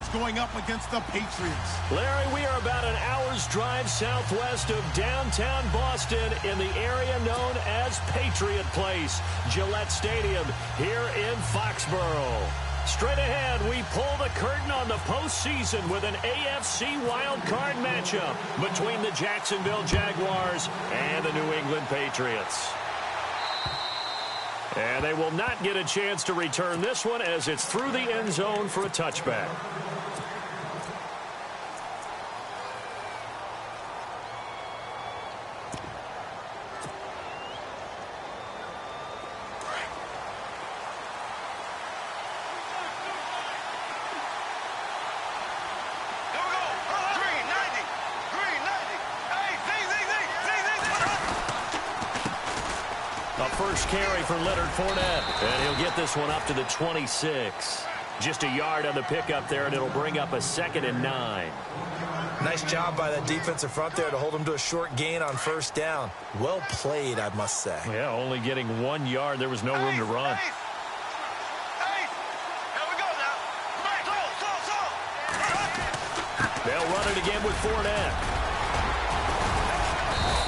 Jets going up against the Patriots. Larry, we are about an hour's drive southwest of downtown Boston in the area known as Patriot Place, Gillette Stadium here in Foxborough. Straight ahead, we pull the curtain on the postseason with an AFC wildcard matchup between the Jacksonville Jaguars and the New England Patriots. And they will not get a chance to return this one as it's through the end zone for a touchback. First carry for Leonard Fournette, and he'll get this one up to the 26. Just a yard on the pickup there, and it'll bring up a 2nd and 9. Nice job by that defensive front there to hold him to a short gain on first down. Well played, I must say. Yeah, only getting 1 yard. There was no room to run. They'll run it again with Fournette.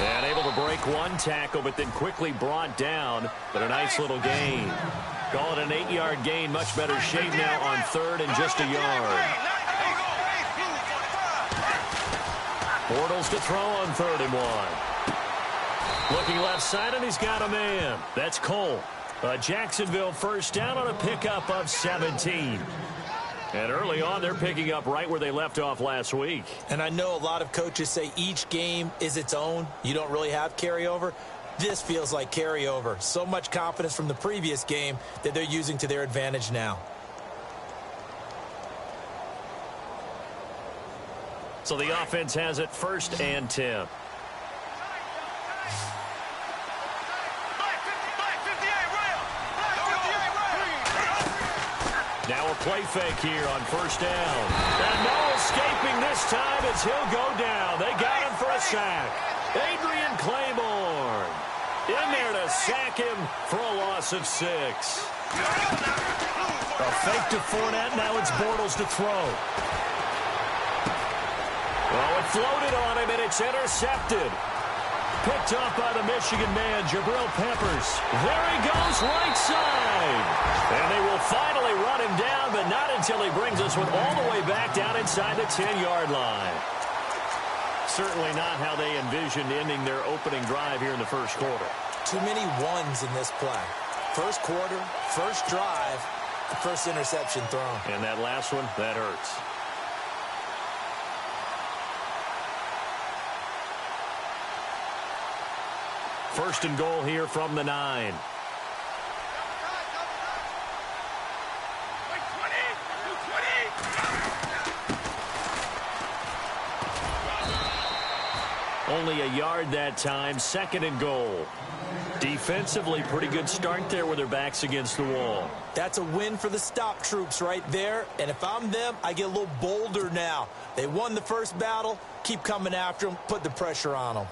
And able to break one tackle, but then quickly brought down. But a nice little gain. Call it an 8-yard gain. Much better shape now on 3rd and just a yard. Bortles to throw on 3rd and 1. Looking left side, and he's got a man. That's Cole. Jacksonville first down on a pickup of 17. And early on, they're picking up right where they left off last week. And I know a lot of coaches say each game is its own. You don't really have carryover. This feels like carryover. So much confidence from the previous game that they're using to their advantage now. So the offense has it 1st and 10. Now a play fake here on 1st down. And no escaping this time as he'll go down. They got him for a sack. Adrian Claiborne in there to sack him for a loss of 6. A fake to Fournette. Now it's Bortles to throw. Well, it floated on him, and it's intercepted. Picked off by the Michigan man, Jabril Peppers. There he goes, right side. And they will finally run him down, but not until he brings us one all the way back down inside the 10-yard line. Certainly not how they envisioned ending their opening drive here in the first quarter. Too many ones in this play. First quarter, first drive, first interception thrown. And that last one, that hurts. First and goal here from the 9. Only a yard that time. 2nd and goal. Defensively, pretty good start there with their backs against the wall. That's a win for the stop troops right there. And if I'm them, I get a little bolder now. They won the first battle. Keep coming after them. Put the pressure on them.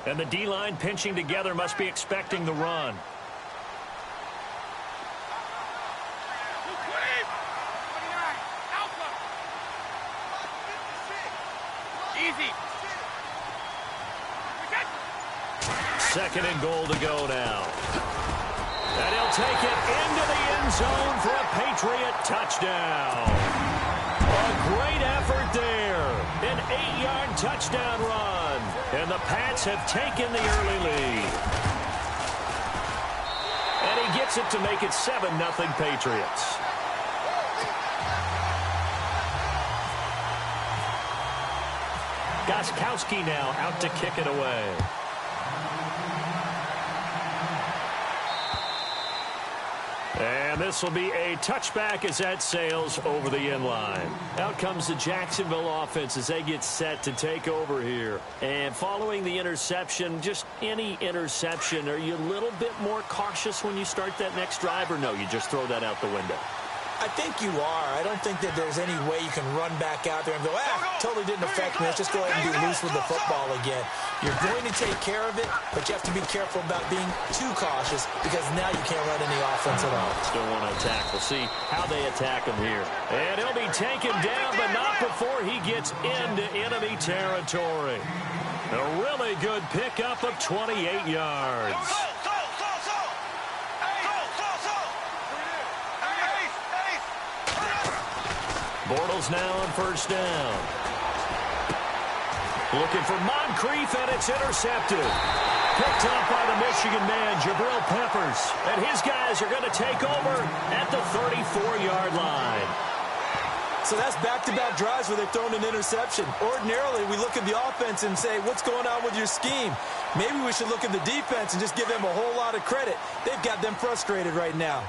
And the D-line pinching together, must be expecting the run. Easy. 2nd and goal to go now. And he'll take it into the end zone for a Patriot touchdown. A great effort there. An 8-yard touchdown run. And the Pats have taken the early lead. And he gets it to make it 7-0 Patriots. Gostkowski now out to kick it away. And this will be a touchback as that sails over the end line. Out comes the Jacksonville offense as they get set to take over here. And following the interception, just any interception, are you a little bit more cautious when you start that next drive, or no, you just throw that out the window? I think you are. I don't think that there's any way you can run back out there and go, totally didn't affect me. Let's just go ahead and be loose with the football again. You're going to take care of it, but you have to be careful about being too cautious because now you can't run any offense at all. Still want to attack. We'll see how they attack him here. And he'll be taken down, but not before he gets into enemy territory. A really good pickup of 28 yards. Bortles now on first down. Looking for Moncrief, and it's intercepted. Picked up by the Michigan man, Jabril Peppers. And his guys are going to take over at the 34-yard line. So that's back-to-back drives where they've thrown an interception. Ordinarily, we look at the offense and say, what's going on with your scheme? Maybe we should look at the defense and just give them a whole lot of credit. They've got them frustrated right now.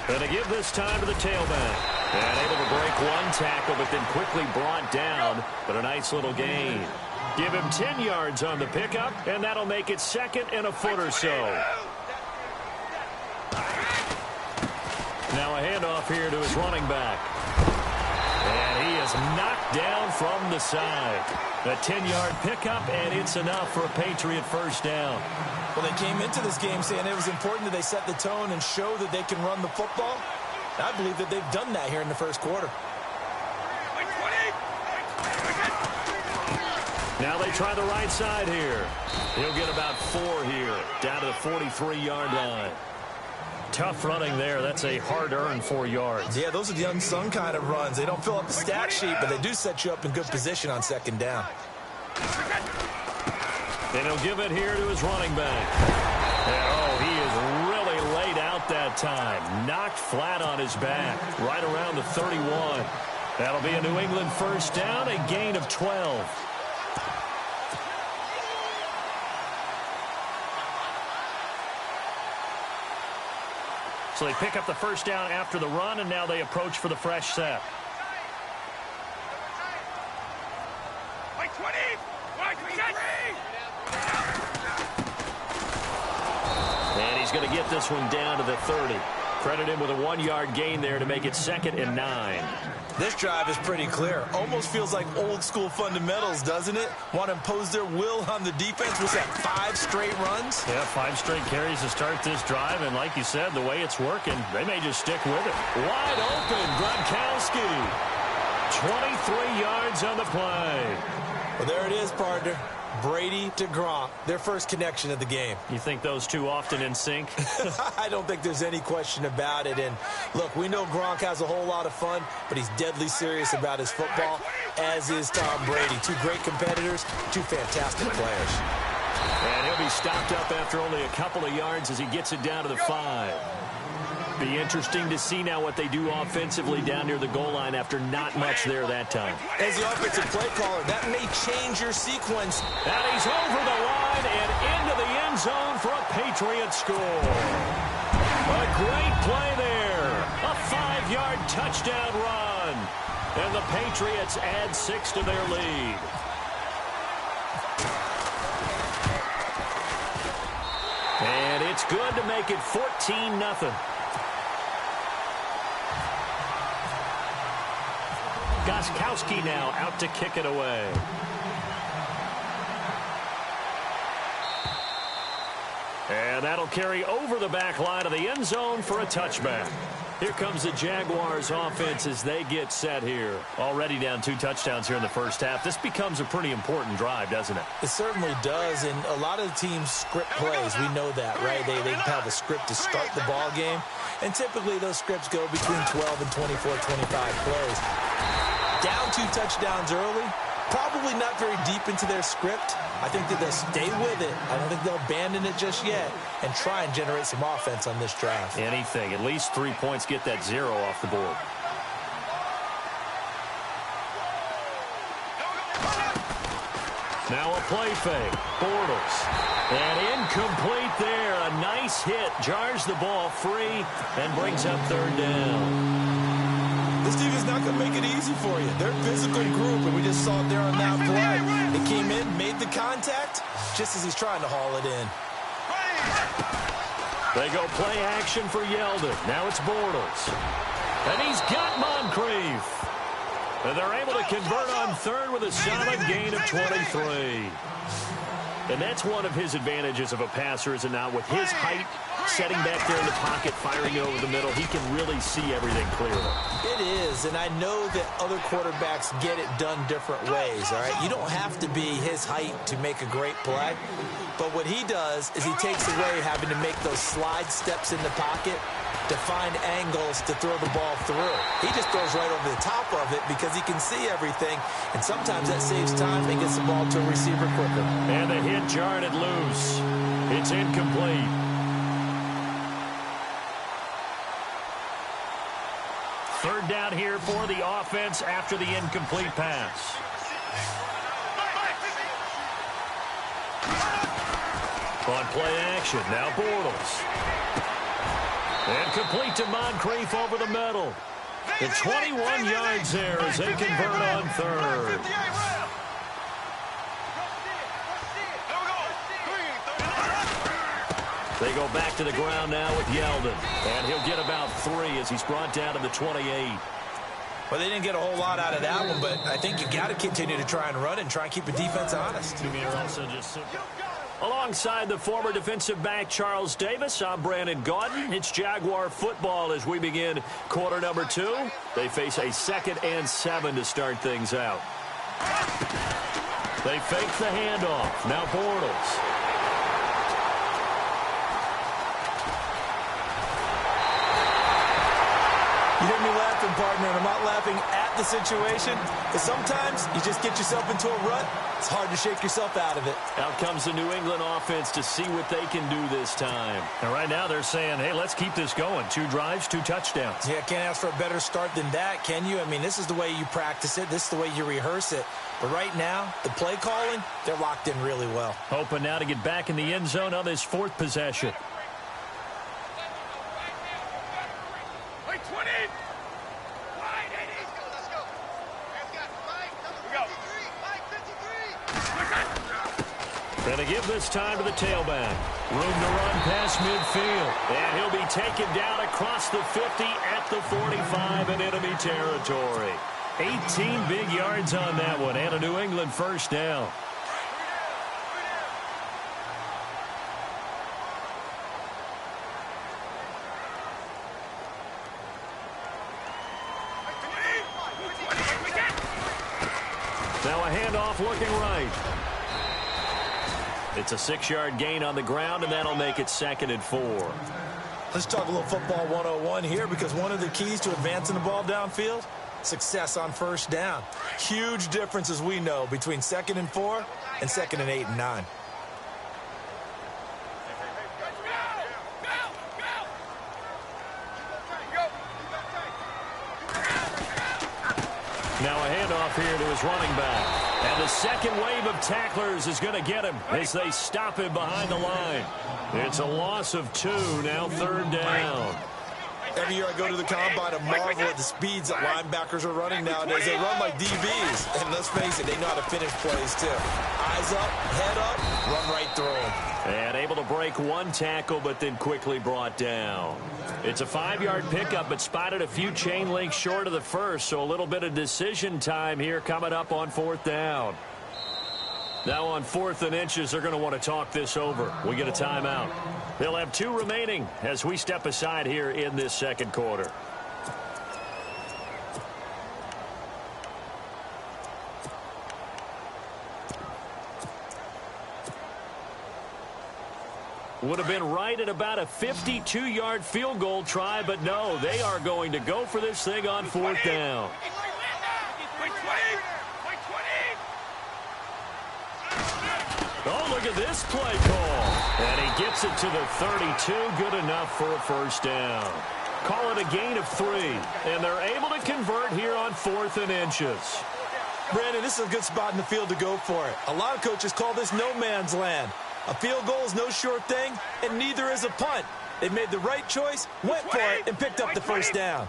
Going to give this time to the tailback. And able to break one tackle, but then quickly brought down. But a nice little gain. Give him 10 yards on the pickup, and that'll make it second and a foot or so. Now a handoff here to his running back. And he is knocked down from the side. A 10-yard pickup, and it's enough for a Patriot first down. Well, they came into this game saying it was important that they set the tone and show that they can run the football. I believe that they've done that here in the first quarter. Now they try the right side here. He'll get about 4 here, down to the 43-yard line. Tough running there. That's a hard-earned 4 yards. Yeah, those are the unsung kind of runs. They don't fill up the stat sheet, but they do set you up in good position on second down. And he'll give it here to his running back. And, oh, he is really laid out that time. Knocked flat on his back, right around the 31. That'll be a New England first down, a gain of 12. So they pick up the first down after the run, and now they approach for the fresh set. And he's going to get this one down to the 30. Credit him with a 1-yard gain there to make it 2nd and 9. This drive is pretty clear. Almost feels like old-school fundamentals, doesn't it? Want to impose their will on the defense. Was that 5 straight runs? Yeah, 5 straight carries to start this drive. And like you said, the way it's working, they may just stick with it. Wide open, Gronkowski. 23 yards on the play. Well, there it is, partner. Brady to Gronk, their first connection of the game. You think those two often in sync? I don't think there's any question about it. And look, we know Gronk has a whole lot of fun, but he's deadly serious about his football, as is Tom Brady. 2 great competitors, 2 fantastic players. And he'll be stopped up after only a couple of yards as he gets it down to the 5. Be interesting to see now what they do offensively down near the goal line after not much there that time. As the offensive play caller, that may change your sequence. And he's over the line and into the end zone for a Patriot score. A great play there. A 5-yard touchdown run. And the Patriots add 6 to their lead. And it's good to make it 14-0. Gostkowski now out to kick it away. And that'll carry over the back line of the end zone for a touchback. Here comes the Jaguars offense as they get set here. Already down 2 touchdowns here in the first half. This becomes a pretty important drive, doesn't it? It certainly does, and a lot of the teams script plays. We know that, right? They have a script to start the ball game, and typically those scripts go between 12 and 24, 25 plays. Down 2 touchdowns early, probably not very deep into their script. I think that they'll stay with it. I don't think they'll abandon it just yet and try and generate some offense on this drive. Anything. At least 3 points, get that 0 off the board. Now a play fake. Bortles. And incomplete there. A nice hit. Jars the ball free and brings up 3rd down. This team is not going to make it easy for you. They're a physical group, and we just saw it there on that play. came in, made the contact, just as he's trying to haul it in. They go play action for Yeldon. Now it's Bortles. And he's got Moncrief. And they're able to convert on third with a solid gain of 23. And that's one of his advantages of a passer, is it not? With his height, setting back there in the pocket, firing it over the middle, he can really see everything clearly. It is, and I know that other quarterbacks get it done different ways, all right? You don't have to be his height to make a great play, but what he does is he takes away having to make those slide steps in the pocket to find angles to throw the ball through. He just throws right over the top of it because he can see everything, and sometimes that saves time and gets the ball to a receiver quicker. And the hit jarred it loose. It's incomplete. Third down here for the offense after the incomplete pass. On play action, now Bortles. And complete to Moncrief over the middle. The 21 yards there as they convert on third. They go back to the ground now with Yeldon. And he'll get about 3 as he's brought down to the 28. Well, they didn't get a whole lot out of that one, but I think you got to continue to try and run and try and keep the defense honest. Alongside the former defensive back Charles Davis, I'm Brandon Gaudin. It's Jaguar football as we begin quarter number 2. They face a 2nd and 7 to start things out. They fake the handoff. Now Bortles. You hear me laughing, partner, and I'm not laughing at the situation, because sometimes you just get yourself into a rut. It's hard to shake yourself out of it. Out comes the New England offense to see what they can do this time. And right now they're saying, hey, let's keep this going. 2 drives, 2 touchdowns. Yeah, can't ask for a better start than that, can you? I mean, this is the way you practice it. This is the way you rehearse it. But right now, the play calling, they're locked in really well. Hoping now to get back in the end zone on this 4th possession. And to give this time to the tailback. Room to run past midfield. And he'll be taken down across the 50 at the 45 in enemy territory. 18 big yards on that one, and a New England first down. Now a handoff looking right. It's a 6-yard gain on the ground, and that'll make it 2nd and 4. Let's talk a little football 101 here, because one of the keys to advancing the ball downfield, success on first down. Huge difference, as we know, between 2nd and 4 and 2nd and 8 and 9. Now a handoff here to his running back. And the second wave of tacklers is going to get him as they stop him behind the line. It's a loss of 2, now 3rd down. Every year I go to the combine and marvel at the speeds that linebackers are running nowadays. They run like DBs. And let's face it, they know how to finish plays too. Eyes up, head up, run right through them. And able to break 1 tackle, but then quickly brought down. It's a 5-yard pickup, but spotted a few chain links short of the first, so a little bit of decision time here coming up on 4th down. Now on 4th and inches, they're going to want to talk this over. We get a timeout. They'll have 2 remaining as we step aside here in this 2nd quarter. Would have been right at about a 52-yard field goal try, but no, they are going to go for this thing on 4th down. Oh, look at this play call. And he gets it to the 32, good enough for a first down. Call it a gain of 3, and they're able to convert here on 4th and inches. Brandon, this is a good spot in the field to go for it. A lot of coaches call this no man's land. A field goal is no sure thing, and neither is a punt. They made the right choice, went for it, and picked up the first down.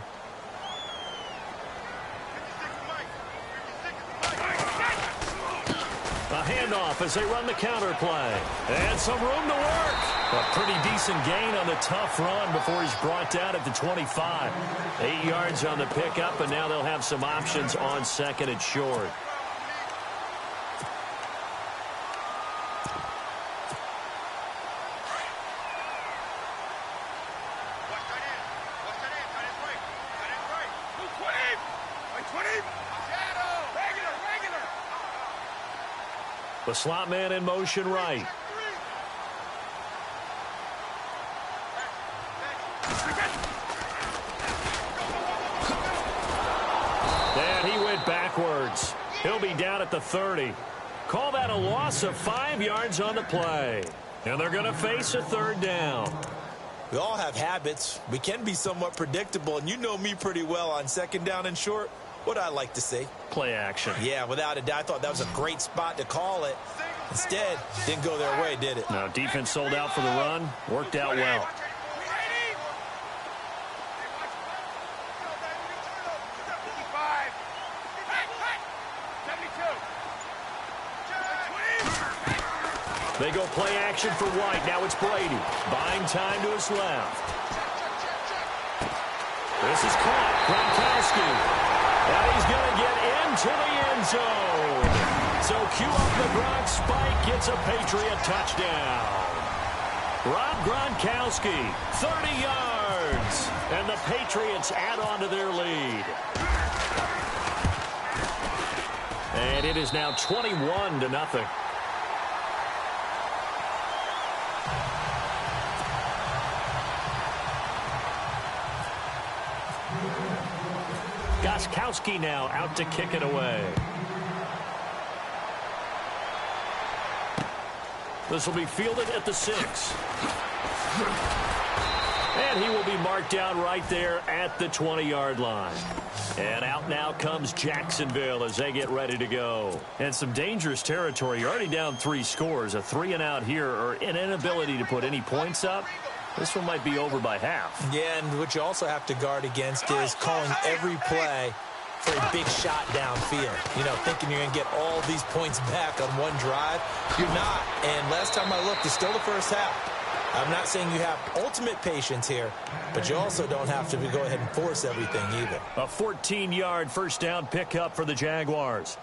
A handoff as they run the counter play. And some room to work. A pretty decent gain on the tough run before he's brought down at the 25. 8 yards on the pickup, and now they'll have some options on second and short. The slot man in motion right. And he went backwards. He'll be down at the 30. Call that a loss of 5 yards on the play. And they're going to face a third down. We all have habits. We can be somewhat predictable, and you know me pretty well on second down and short. What I like to say? Play action. Yeah, without a doubt. I thought that was a great spot to call it. Instead, didn't go their way, did it? No, defense sold out for the run. Worked out well. They go play action for White. Now it's Brady. Buying time to his left. This is caught. Gronkowski. Now he's going to get into the end zone. So cue up the Gronk spike. Gets a Patriot touchdown. Rob Gronkowski, 30 yards. And the Patriots add on to their lead. And it is now 21-0. Gostkowski now out to kick it away. This will be fielded at the 6. And he will be marked down right there at the 20-yard line. And out now comes Jacksonville as they get ready to go. And some dangerous territory. You're already down 3 scores. A 3-and-out here, or an inability to put any points up. This one might be over by half. Yeah, and what you also have to guard against is calling every play for a big shot downfield. You know, thinking you're going to get all these points back on one drive. You're not. And last time I looked, it's still the first half. I'm not saying you have ultimate patience here, but you also don't have to go ahead and force everything either. A 14-yard first down pickup for the Jaguars.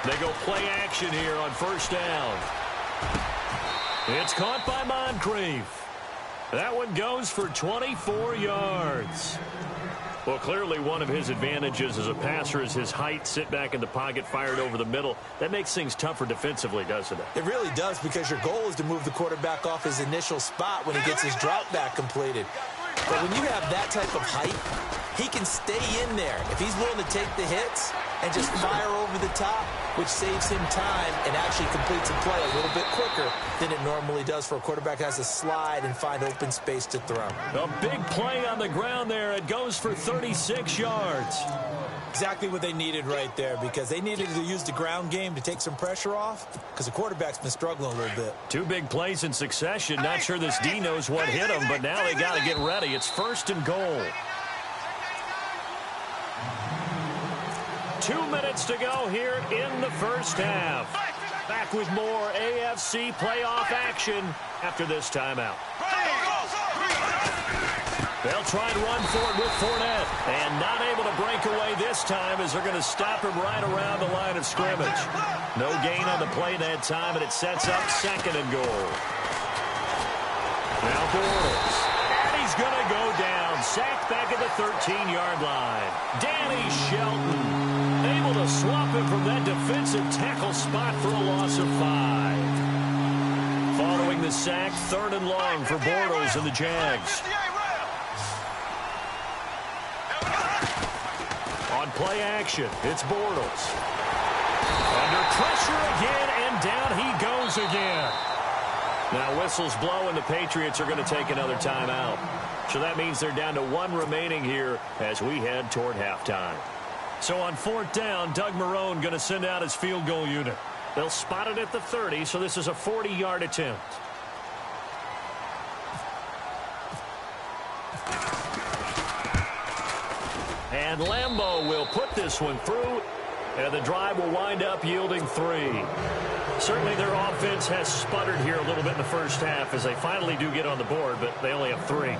They go play action here on first down. It's caught by Moncrief. That one goes for 24 yards. Well, clearly one of his advantages as a passer is his height. Sit back in the pocket, fired over the middle. That makes things tougher defensively, doesn't it? It really does, because your goal is to move the quarterback off his initial spot when he gets his drop back completed. But when you have that type of height, he can stay in there. If he's willing to take the hits and just fire over the top, which saves him time and actually completes a play a little bit quicker than it normally does for a quarterback who has to slide and find open space to throw. A big play on the ground there. It goes for 36 yards. Exactly what they needed right there, because they needed to use the ground game to take some pressure off, because the quarterback's been struggling a little bit. 2 big plays in succession. Not sure this D knows what hit him, but now they got to get ready. It's 1st and goal. 2 minutes to go here in the first half. Back with more AFC playoff action after this timeout. They'll try and run for it with Fournette. And not able to break away this time, as they're going to stop him right around the line of scrimmage. No gain on the play that time, and it sets up 2nd and goal. Now Bortles. And he's going to go down. Sacked back at the 13-yard line. Danny Shelton able to swap him from that defensive tackle spot for a loss of 5. Following the sack, 3rd and long for Bortles and the Jags. On play action, it's Bortles. Under pressure again, and down he goes again. Now whistles blow, and the Patriots are going to take another timeout. So that means they're down to 1 remaining here as we head toward halftime. So on 4th down, Doug Marrone going to send out his field goal unit. They'll spot it at the 30, so this is a 40-yard attempt. And Lambeau will put this one through, and the drive will wind up yielding 3. Certainly their offense has sputtered here a little bit in the first half as they finally do get on the board, but they only have 3.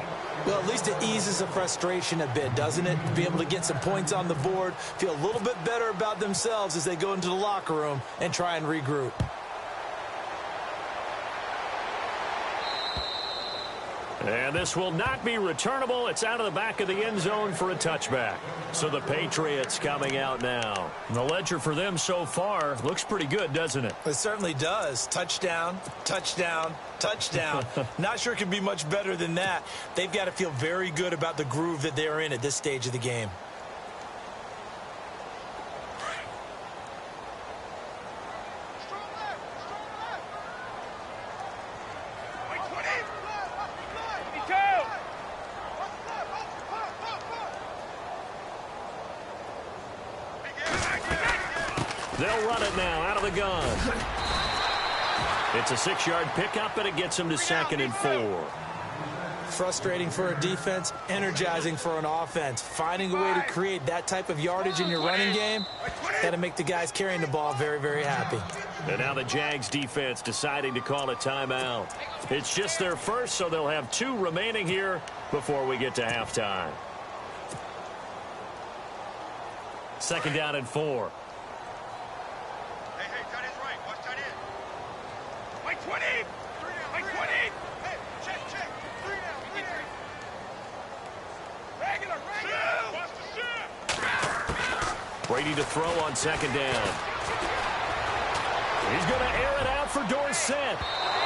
Well, at least it eases the frustration a bit, doesn't it? Be able to get some points on the board, feel a little bit better about themselves as they go into the locker room and try and regroup. And this will not be returnable. It's out of the back of the end zone for a touchback. So the Patriots coming out now. The ledger for them so far looks pretty good, doesn't it? It certainly does. Touchdown, touchdown, touchdown. Not sure it can be much better than that. They've got to feel very good about the groove that they're in at this stage of the game. They'll run it now out of the gun. It's a 6-yard pickup, and it gets them to 2nd and 4. Frustrating for a defense, energizing for an offense. Finding a way to create that type of yardage in your running game, got to make the guys carrying the ball very, very happy. And now the Jags defense deciding to call a timeout. It's just their first, so they'll have 2 remaining here before we get to halftime. 2nd down and 4. Brady to throw on 2nd down. He's going to air it out for Dorsett.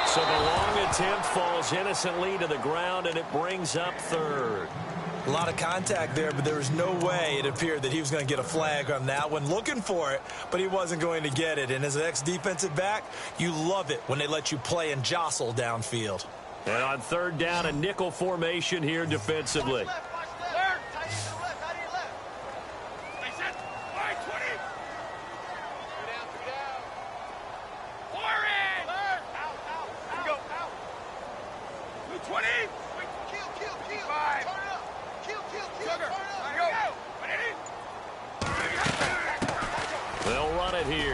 So the long attempt falls innocently to the ground, and it brings up 3rd. A lot of contact there, but there was no way it appeared that he was going to get a flag on that one. Looking for it, but he wasn't going to get it. And as an ex-defensive back, you love it when they let you play and jostle downfield. And on 3rd down, a nickel formation here defensively.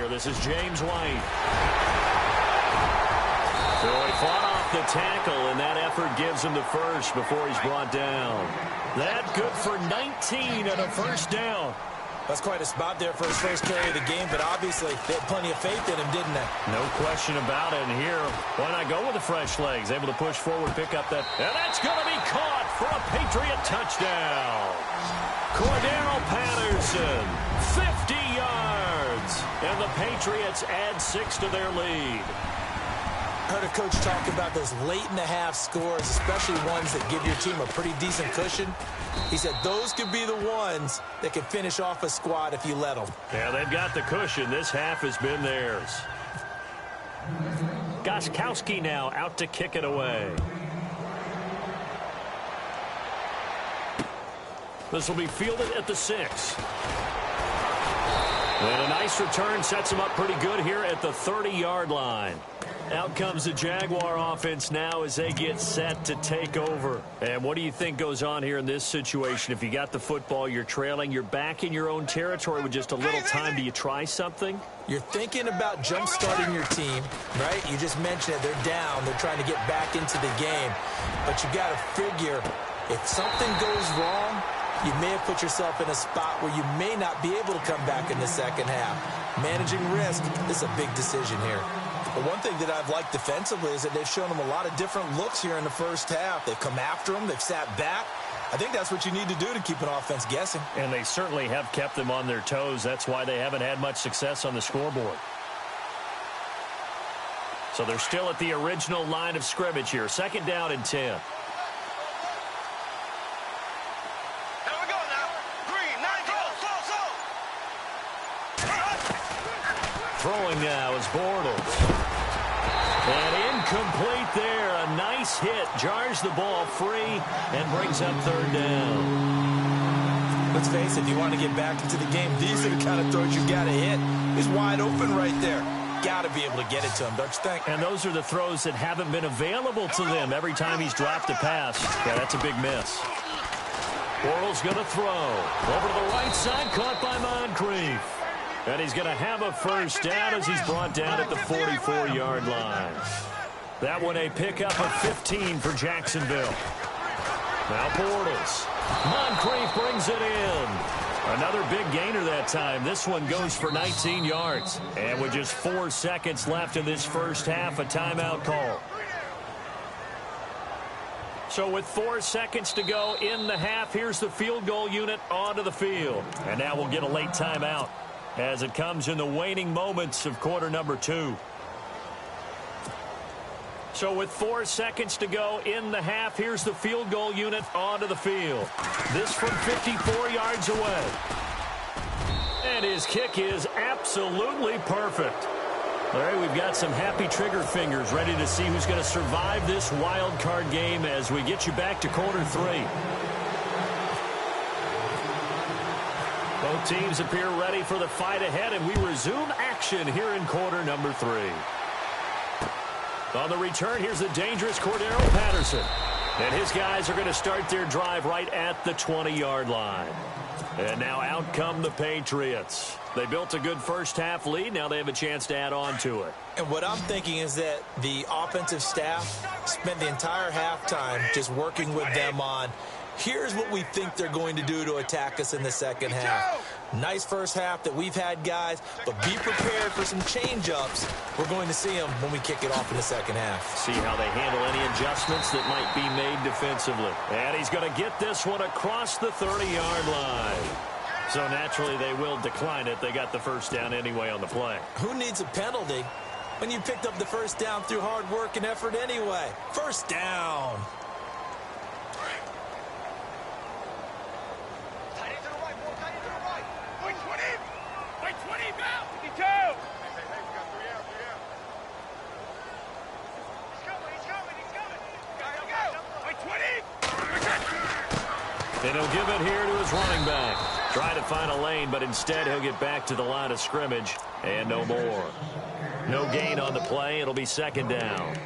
This is James White. So he fought off the tackle, and that effort gives him the first before he's brought down. That good for 19 and a 1st down. That's quite a spot there for his first carry of the game, but obviously they had plenty of faith in him, didn't they? No question about it. And here, why not go with the fresh legs? Able to push forward, pick up that. And that's going to be caught for a Patriot touchdown. Cordero Patterson, 50 yards. And the Patriots add 6 to their lead. Heard a coach talk about those late-in-the-half scores, especially ones that give your team a pretty decent cushion. He said those could be the ones that can finish off a squad if you let them. Yeah, they've got the cushion. This half has been theirs. Gostkowski now out to kick it away. This will be fielded at the 6. And a nice return sets him up pretty good here at the 30-yard line. Out comes the Jaguar offense now as they get set to take over. And what do you think goes on here in this situation? If you got the football, you're trailing, you're back in your own territory with just a little time. Do you try something? You're thinking about jump-starting your team, right? You just mentioned it. They're down. They're trying to get back into the game. But you got to figure if something goes wrong, you may have put yourself in a spot where you may not be able to come back in the second half. Managing risk is a big decision here. But one thing that I've liked defensively is that they've shown them a lot of different looks here in the first half. They've come after them. They've sat back. I think that's what you need to do to keep an offense guessing. And they certainly have kept them on their toes. That's why they haven't had much success on the scoreboard. So they're still at the original line of scrimmage here. 2nd down and 10. Throwing now is Bortles. And incomplete there. A nice hit. Jars the ball free and brings up 3rd down. Let's face it, if you want to get back into the game, these are the kind of throws you got to hit. He's wide open right there. Got to be able to get it to him, don't you think? And those are the throws that haven't been available to them every time he's dropped a pass. Yeah, that's a big miss. Bortles going to throw. Over to the right side, caught by Moncrief. And he's going to have a first down as he's brought down at the 44-yard line. That one a pickup of 15 for Jacksonville. Now Bortles. Moncrief brings it in. Another big gainer that time. This one goes for 19 yards. And with just 4 seconds left in this first half, a timeout call. So with 4 seconds to go in the half, here's the field goal unit onto the field. And now we'll get a late timeout as it comes in the waning moments of quarter number 2. So with 4 seconds to go in the half, here's the field goal unit onto the field. This from 54 yards away. And his kick is absolutely perfect. All right, we've got some happy trigger fingers ready to see who's going to survive this wild card game as we get you back to quarter 3. Both teams appear ready for the fight ahead, and we resume action here in quarter number 3. On the return, here's the dangerous Cordero Patterson. And his guys are going to start their drive right at the 20-yard line. And now out come the Patriots. They built a good first-half lead. Now they have a chance to add on to it. And what I'm thinking is that the offensive staff spent the entire halftime just working with them on, here's what we think they're going to do to attack us in the second half. Nice first half that we've had, guys, but be prepared for some change-ups. We're going to see them when we kick it off in the second half. See how they handle any adjustments that might be made defensively. And he's going to get this one across the 30-yard line. So naturally they will decline it. They got the first down anyway on the play. Who needs a penalty when you picked up the first down through hard work and effort anyway? First down. And he'll give it here to his running back. Trying to find a lane, but instead he'll get back to the line of scrimmage. And no more. No gain on the play. It'll be second down.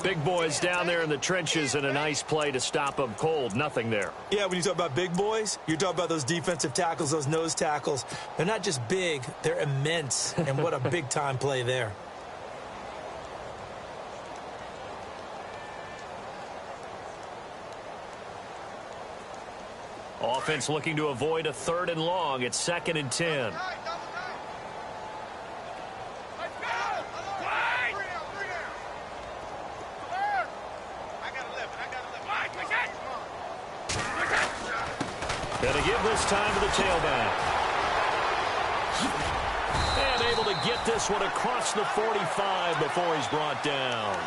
Big boys down there in the trenches, and a nice play to stop them cold. Nothing there. Yeah, when you talk about big boys, you're talking about those defensive tackles, those nose tackles. They're not just big, they're immense. And what a big-time play there. Offense looking to avoid a 3rd and long. It's 2nd and 10. Going to give this time to the tailback. And able to get this one across the 45 before he's brought down.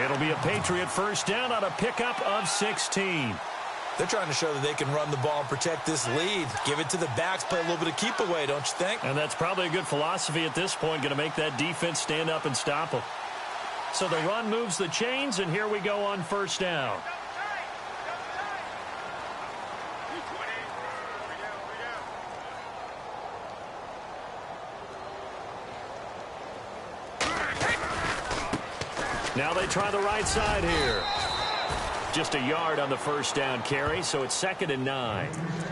It'll be a Patriot first down on a pickup of 16. They're trying to show that they can run the ball and protect this lead. Give it to the backs, play a little bit of keep away, don't you think? And that's probably a good philosophy at this point, going to make that defense stand up and stop them. So the run moves the chains, and here we go on first down. Now they try the right side here. Just a yard on the first down carry, so it's 2nd and 9.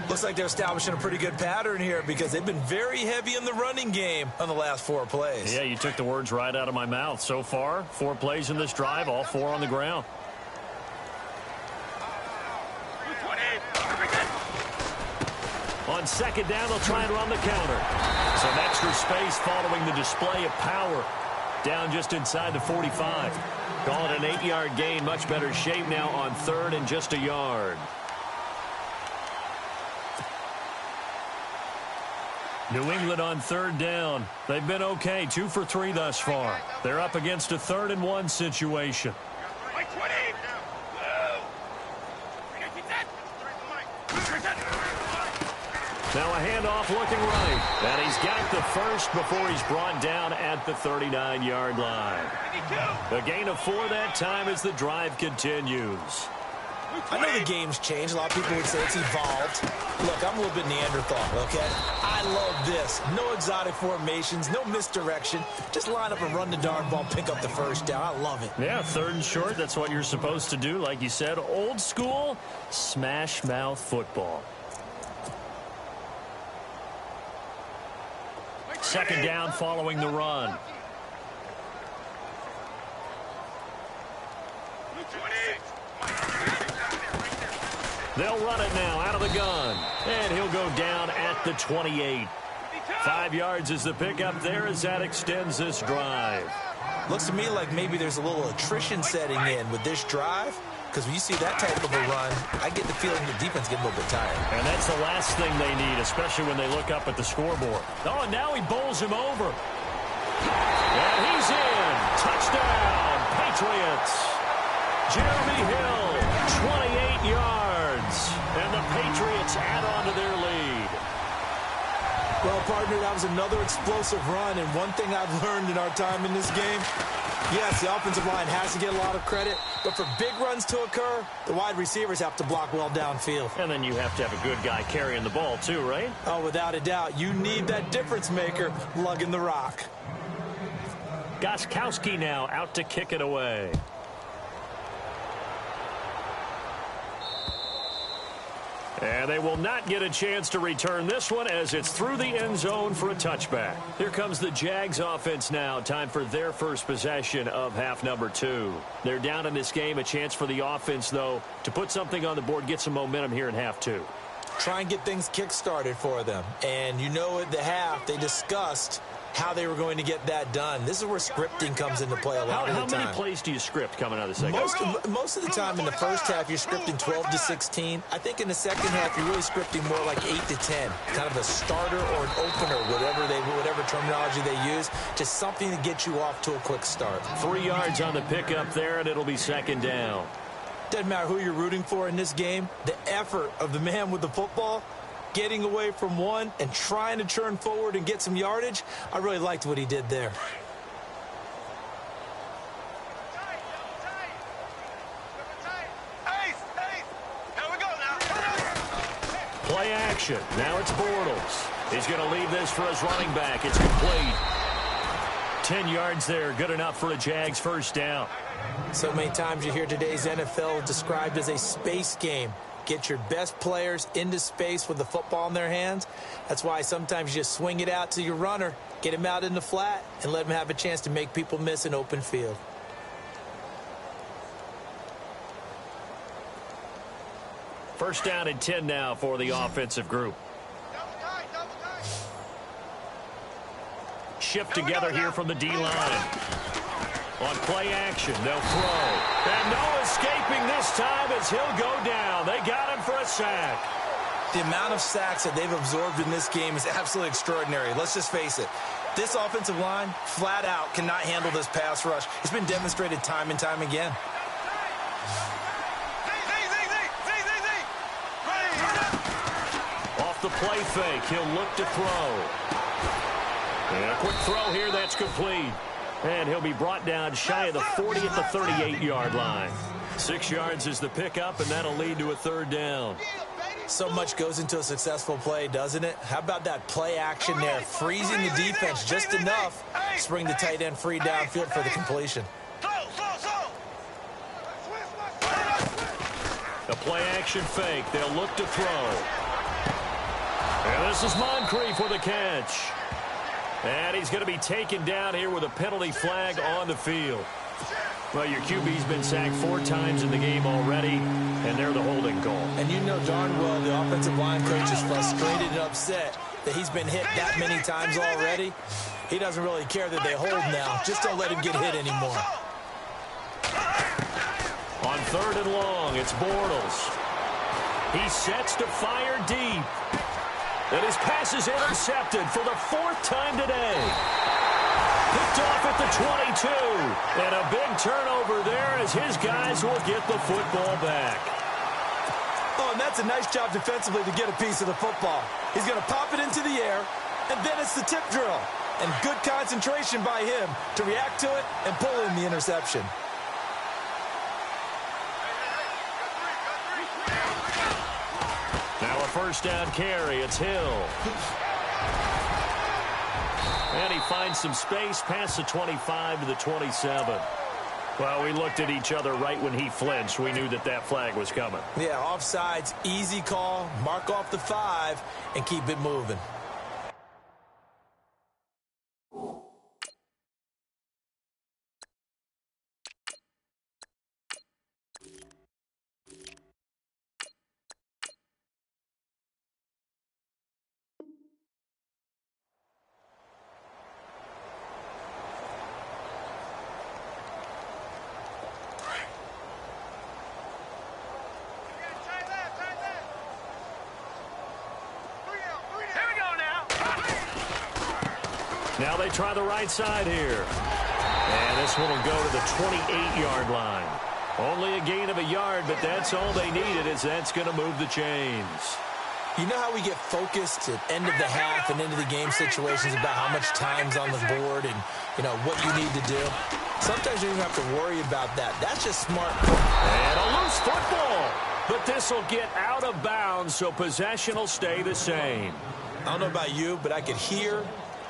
Looks like they're establishing a pretty good pattern here because they've been very heavy in the running game on the last 4 plays. Yeah, you took the words right out of my mouth. So far, 4 plays in this drive, all 4 on the ground. On second down, they'll try and run the counter. Some extra space following the display of power. Down just inside the 45. Call it an 8-yard gain. Much better shape now on 3rd and just a yard. New England on 3rd down. They've been okay. 2 for 3 thus far. They're up against a 3rd and 1 situation. Now a handoff looking right. And he's got the first before he's brought down at the 39-yard line. A gain of 4 that time as the drive continues. I know the game's changed. A lot of people would say it's evolved. Look, I'm a little bit Neanderthal, okay? I love this. No exotic formations, no misdirection. Just line up and run the darn ball, pick up the first down. I love it. Yeah, 3rd and short. That's what you're supposed to do. Like you said, old school smash mouth football. 2nd down following the run. They'll run it now out of the gun. And he'll go down at the 28. 5 yards is the pickup there as that extends this drive. Looks to me like maybe there's a little attrition setting in with this drive. Because when you see that type of a run, I get the feeling the defense getting a little bit tired. And that's the last thing they need, especially when they look up at the scoreboard. Oh, now he bowls him over. And he's in. Touchdown, Patriots. Jeremy Hill, 28 yards. And the Patriots add on to their lead. Well, partner, that was another explosive run. And one thing I've learned in our time in this game, yes, the offensive line has to get a lot of credit, but for big runs to occur, the wide receivers have to block well downfield. And then you have to have a good guy carrying the ball too, right? Oh, without a doubt. You need that difference maker lugging the rock. Gostkowski now out to kick it away. And they will not get a chance to return this one as it's through the end zone for a touchback. Here comes the Jags offense now. Time for their first possession of half number 2. They're down in this game. A chance for the offense, though, to put something on the board, get some momentum here in half 2. Try and get things kick-started for them. And you know at the half, they discussed how they were going to get that done. This is where scripting comes into play a lot of the time. How many plays do you script coming out of the second half? Most of the time in the first half, you're scripting 12 to 16. I think in the second half, you're really scripting more like 8 to 10. Kind of a starter or an opener, whatever terminology they use. Just something to get you off to a quick start. 3 yards on the pickup there, and it'll be 2nd down. Doesn't matter who you're rooting for in this game. The effort of the man with the football, getting away from one and trying to turn forward and get some yardage, I really liked what he did there. Play action. Now it's Bortles. He's going to leave this for his running back. It's complete. 10 yards there. Good enough for a Jags first down. So many times you hear today's NFL described as a space game. Get your best players into space with the football in their hands. That's why sometimes you just swing it out to your runner, get him out in the flat, and let him have a chance to make people miss an open field. First down and 10 now for the offensive group. Shift together here from the D-line. On play action, they'll throw. And no escaping this time as he'll go down. They got him for a sack. The amount of sacks that they've absorbed in this game is absolutely extraordinary. Let's just face it. This offensive line, flat out, cannot handle this pass rush. It's been demonstrated time and time again. Off the play fake, he'll look to throw. And a quick throw here, that's complete. And he'll be brought down shy of the 40 at the 38-yard line. 6 yards is the pickup, and that'll lead to a 3rd down. So much goes into a successful play, doesn't it? How about that play action there? Freezing the defense just enough to bring the tight end free downfield for the completion. The play action fake. They'll look to throw. And this is Moncrief with a catch. And he's going to be taken down here with a penalty flag on the field. Well, your QB's been sacked 4 times in the game already, and they're the holding call. And you know darn well the offensive line coach is frustrated and upset that he's been hit that many times already. He doesn't really care that they hold now. Just don't let him get hit anymore. On 3rd and long, it's Bortles. He sets to fire deep. And his pass is intercepted for the 4th time today. Picked off at the 22. And a big turnover there as his guys will get the football back. Oh, and that's a nice job defensively to get a piece of the football. He's going to pop it into the air, and then it's the tip drill. And good concentration by him to react to it and pull in the interception. first down carry. It's Hill. And he finds some space past the 25 to the 27. Well, we looked at each other right when he flinched. We knew that that flag was coming. Yeah, offsides, easy call. Mark off the 5 and keep it moving. Now they try the right side here. And this one will go to the 28-yard line. Only a gain of a yard, but that's all they needed, as that's going to move the chains. You know how we get focused at end of the half and into the game situations about how much time's on the board and, you know, what you need to do? Sometimes you don't have to worry about that. That's just smart. And a loose football. But this will get out of bounds, so possession will stay the same. I don't know about you, but I could hear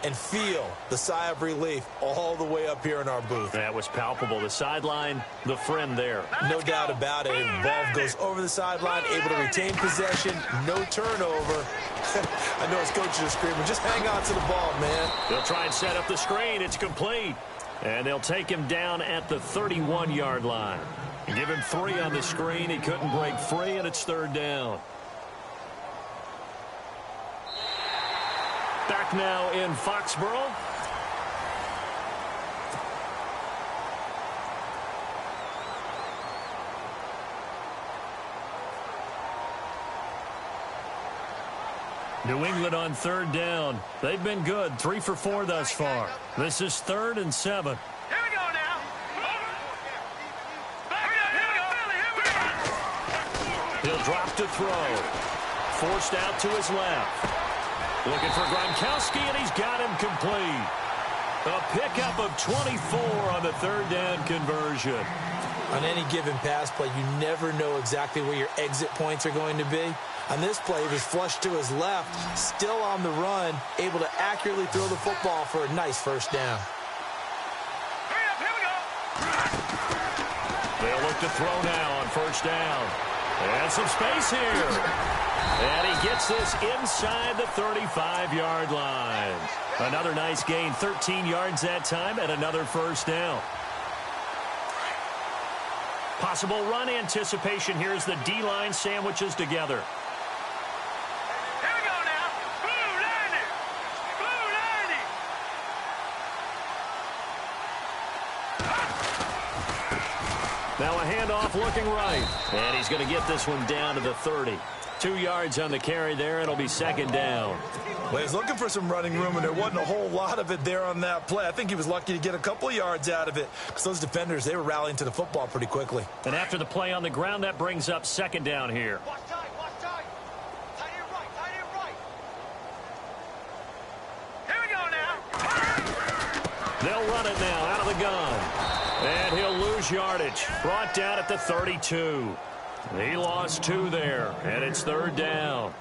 and feel the sigh of relief all the way up here in our booth. That was palpable. The sideline, the friend there. No doubt about it. Ball goes over the sideline, able to retain possession, no turnover. I know his coaches are screaming, just hang on to the ball, man. They'll try and set up the screen. It's complete. And they'll take him down at the 31-yard line. Give him 3 on the screen. He couldn't break free, and it's third down. Back now in Foxborough. New England on third down. They've been good, 3 for 4 thus far. This is 3rd and 7. Here we go now. He'll drop to throw. Forced out to his left. Looking for Gronkowski, and he's got him complete. A pickup of 24 on the third down conversion. On any given pass play, you never know exactly where your exit points are going to be. On this play, he was flushed to his left, still on the run, able to accurately throw the football for a nice first down. Here we go. They'll look to throw now on first down. And some space here. And he gets this inside the 35-yard line. Another nice gain, 13 yards that time, and another first down. Possible run anticipation. Here's the D-line sandwiches together. Here we go now. Blue 90. Blue 90. Now a handoff looking right. And he's going to get this one down to the 30. 2 yards on the carry there. It'll be second down. Well, he's looking for some running room, and there wasn't a whole lot of it there on that play. I think he was lucky to get a couple of yards out of it because those defenders, they were rallying to the football pretty quickly. And after the play on the ground, that brings up second down here. Watch time. Tight end right. Here we go now. They'll run it now out of the gun. And he'll lose yardage. Brought down at the 32. He lost 2 there, and it's third down.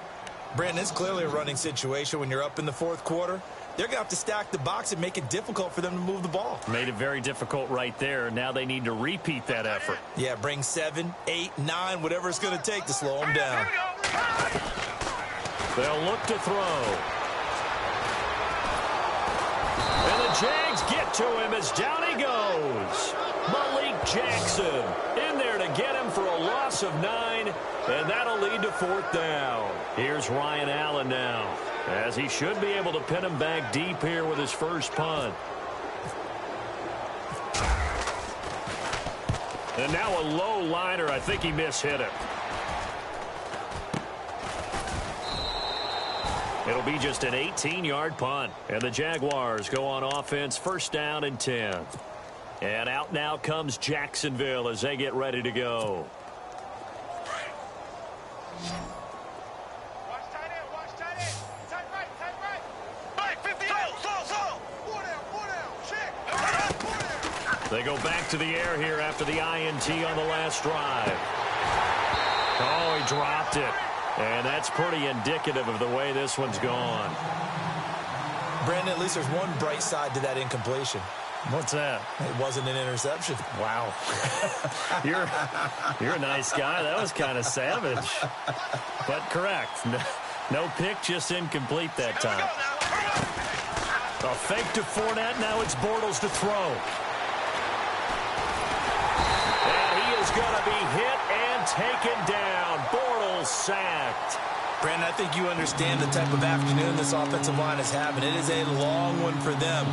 Brandon, it's clearly a running situation when you're up in the fourth quarter. They're going to have to stack the box and make it difficult for them to move the ball. Made it very difficult right there. Now they need to repeat that effort. Yeah, bring 7, 8, 9, whatever it's going to take to slow them down. They'll look to throw. And the Jags get to him as down he goes. Malik Jackson in there to get him for a loss of 9, and that'll lead to fourth down. Here's Ryan Allen now, as he should be able to pin him back deep here with his first punt. And now a low liner. I think he mishit it. It'll be just an 18-yard punt, and the Jaguars go on offense, first down and 10. And out now comes Jacksonville as they get ready to go. Watch tight end. Tight right. Right, 50. Four down. Check. They go back to the air here after the INT on the last drive. Oh, he dropped it. And that's pretty indicative of the way this one's gone. Brandon, at least there's one bright side to that incompletion. What's that? It wasn't an interception. Wow. You're a nice guy. That was kind of savage. But correct. No pick, just incomplete that time. A fake to Fournette. Now it's Bortles to throw. And he is going to be hit and taken down. Bortles sacked. Brandon, I think you understand the type of afternoon this offensive line is having. It is a long one for them.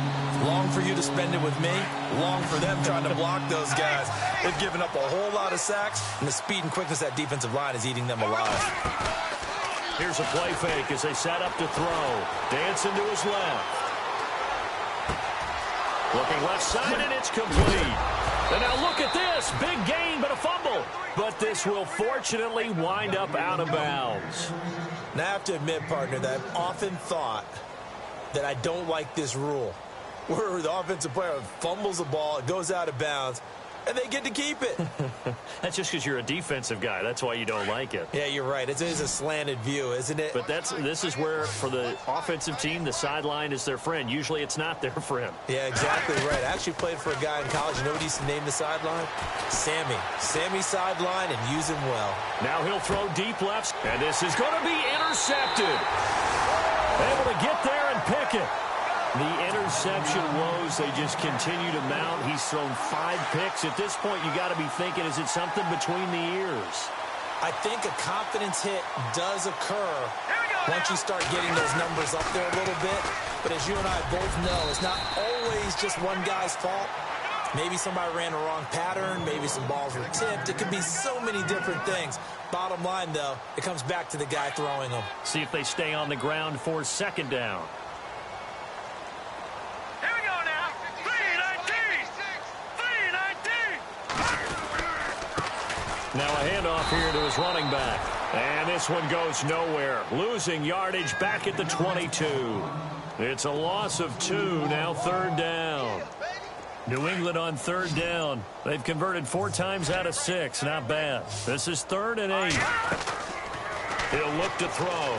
Long for you to spend it with me. Long for them trying to block those guys. They've given up a whole lot of sacks, and the speed and quickness of that defensive line is eating them alive. Here's a play fake as they set up to throw. Dancing to his left. Looking left side, and it's complete. And now look at this. Big gain, but a fumble. But this will fortunately wind up out of bounds. Now, I have to admit, partner, that I've often thought that I don't like this rule, where the offensive player fumbles the ball, it goes out of bounds, and they get to keep it. That's just because you're a defensive guy. That's why you don't like it. Yeah, you're right. It is a slanted view, isn't it? But this is where, for the offensive team, the sideline is their friend. Usually it's not their friend. Yeah, exactly right. I actually played for a guy in college. You know what he used to name the sideline? Sammy. Sammy sideline, and use him well. Now he'll throw deep left, and this is going to be intercepted. Able to get there and pick it. The interception woes, they just continue to mount. He's thrown 5 picks. At this point, you got to be thinking, is it something between the ears? I think a confidence hit does occur once you start getting those numbers up there a little bit. But as you and I both know, it's not always just one guy's fault. Maybe somebody ran a wrong pattern. Maybe some balls were tipped. It could be so many different things. Bottom line, though, it comes back to the guy throwing them. See if they stay on the ground for second down. Now a handoff here to his running back. And this one goes nowhere. Losing yardage back at the 22. It's a loss of 2, now third down. New England on third down. They've converted 4 times out of 6. Not bad. This is 3rd and 8. He'll look to throw.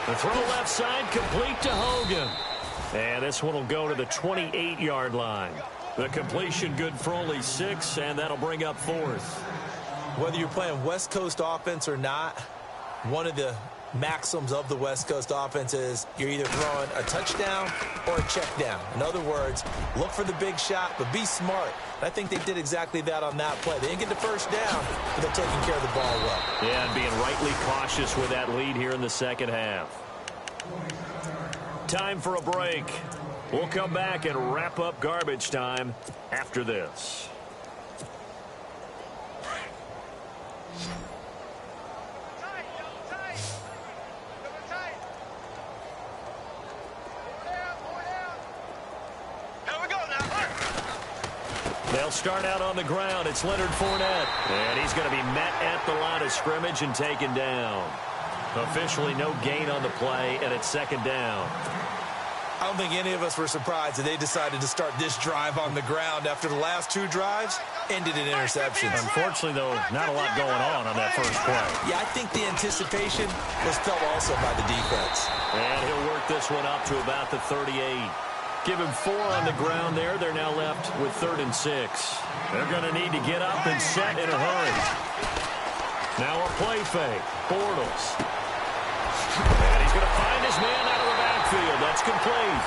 The throw left side complete to Hogan. And this one will go to the 28-yard line. The completion good for only 6, and that'll bring up 4th. Whether you're playing West Coast offense or not, one of the maxims of the West Coast offense is you're either throwing a touchdown or a check down. In other words, look for the big shot, but be smart. And I think they did exactly that on that play. They didn't get the first down, but they're taking care of the ball well. Yeah, and being rightly cautious with that lead here in the second half. Time for a break. We'll come back and wrap up garbage time after this. They'll start out on the ground. It's Leonard Fournette. And he's going to be met at the line of scrimmage and taken down. Officially no gain on the play, and it's second down. I don't think any of us were surprised that they decided to start this drive on the ground after the last 2 drives ended in interceptions. Unfortunately, though, not a lot going on that first play. Yeah, I think the anticipation was felt also by the defense. And he'll work this one up to about the 38. Give him 4 on the ground there. They're now left with 3rd and 6. They're going to need to get up and set in a hurry. Now a play fake. Bortles. And he's going to find his man out of the backfield. That's complete.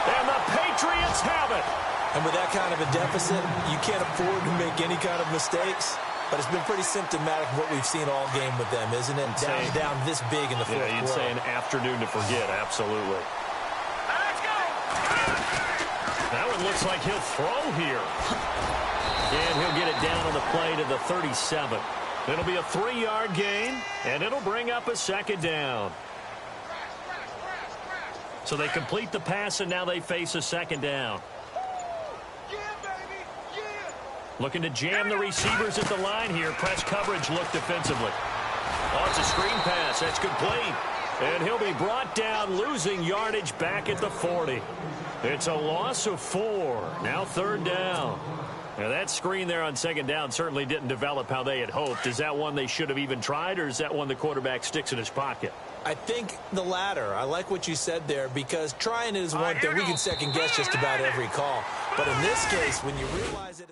And the Patriots have it. And with that kind of a deficit, you can't afford to make any kind of mistakes. But it's been pretty symptomatic of what we've seen all game with them, isn't it? Down this big in the fourth quarter. You'd say an afternoon to forget. Absolutely. That one looks like he'll throw here. And he'll get it down on the play to the 37. It'll be a 3-yard gain, and it'll bring up a second down. So they complete the pass, and now they face a second down. Looking to jam the receivers at the line here. Press coverage look defensively. Oh, it's a screen pass. That's complete. And he'll be brought down, losing yardage back at the 40. It's a loss of 4. Now 3rd down. Now that screen there on 2nd down certainly didn't develop how they had hoped. Is that one they should have even tried, or is that one the quarterback sticks in his pocket? I think the latter. I like what you said there, because trying it is one thing. We can second guess just about every call. But in this case, when you realize it...